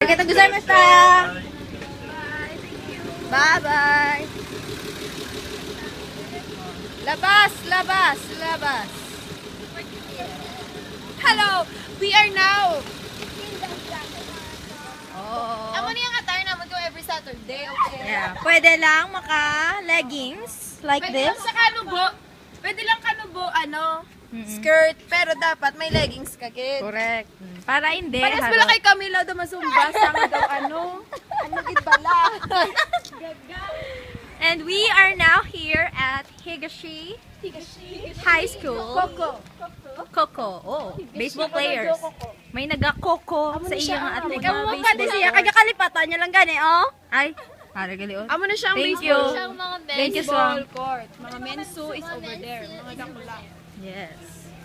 Arigatou gozaimashita! Bye-bye! Labas! Labas! Labas! Hello! We are now! Oh. Amo niya nga tayo naman ko every Saturday, okay? Yeah. Pwede lang maka-leggings like Pwede lang this. sa kanubo. Pwede lang kanubo, skirt, pero dapat may leggings ka, kid. Correct. Para hindi. Parehas harap. pala kay Camila daw masumba sa nga daw gid bala. And we are now here at Higashi High School. Coco. Oh, baseball players. May naga-coco sa iyang at Ikaw mga mo baseball. pati siya, kagakalipatan niya lang gani, oh. Ay, para gali oh. Amo na siyang Thank baseball. you. Thank you, Baseball Swang. court. Mga mensu is over there. Mga gakula. Yes.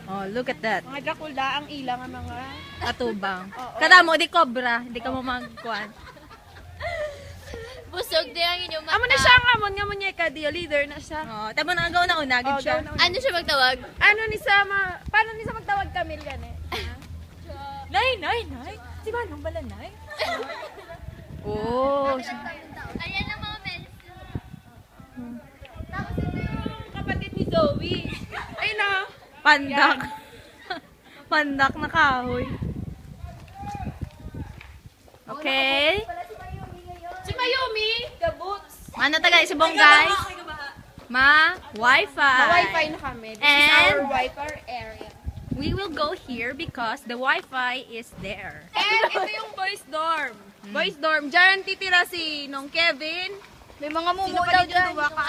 Oh, look at that. Mga gakula ang ilang ang mga... Atubang. Oo. Kada mo, di cobra. Hindi ka mo magkuhan. Busog din ang inyong mata. Amo na siya ang amon niya ka, leader na siya. Oh, tamo na agaw na unagid Oh, siya. gaw na- Ano siya magtawag? Ano ni Sama? Paano ni sa magtawag Camille gani? Nay. Si Manong bala, nay? Oh. Ayan ang mga mensu. Tapos ito yung kapatid ni Zoe. Ay na. Pandak. Pandak na kahoy. Okay. Si Mayumi, the boots. Ano tagay si Bonggay? Wi-Fi. Wi-Fi na kami. This is And- our Wi-Fi area. We will go here because the Wi-Fi is there. And ito yung boys dorm. Boys dorm. Diyan titira si Nong Kevin. May mga Sino pa dito duwa ka?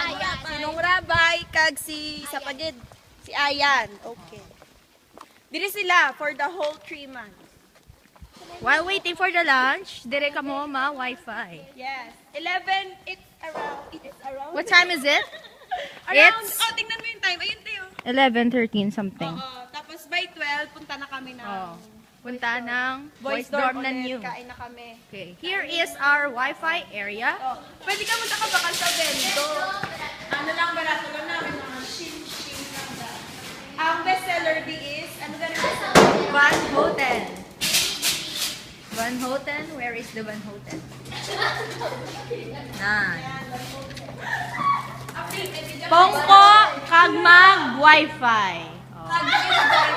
Si Nong Rabay, kag si Sapagid. Si Ayan. Okay. Dili sila for the whole 3 months. While waiting for the lunch, dire ka mo ma-Wi-Fi. Yes. 11, it's around. What time is it? Around, It's tingnan mo yung time. Ayun tayo. 11:13 something. Oo. Tapos by 12, punta na kami na. Oh. Punta ng Boys boys dorm na ulit. new. Kain na kami. Okay, here is our Wi-Fi area. Oh, pwede ka munta ka bakal sa bento. Ano lang, barato lang namin mga shin-shin lang ba. Ang bestseller di is, ano ganun Van Houten. Van Houten? Where is the Van Houten? Pongko kag mag Wi-Fi. Oh.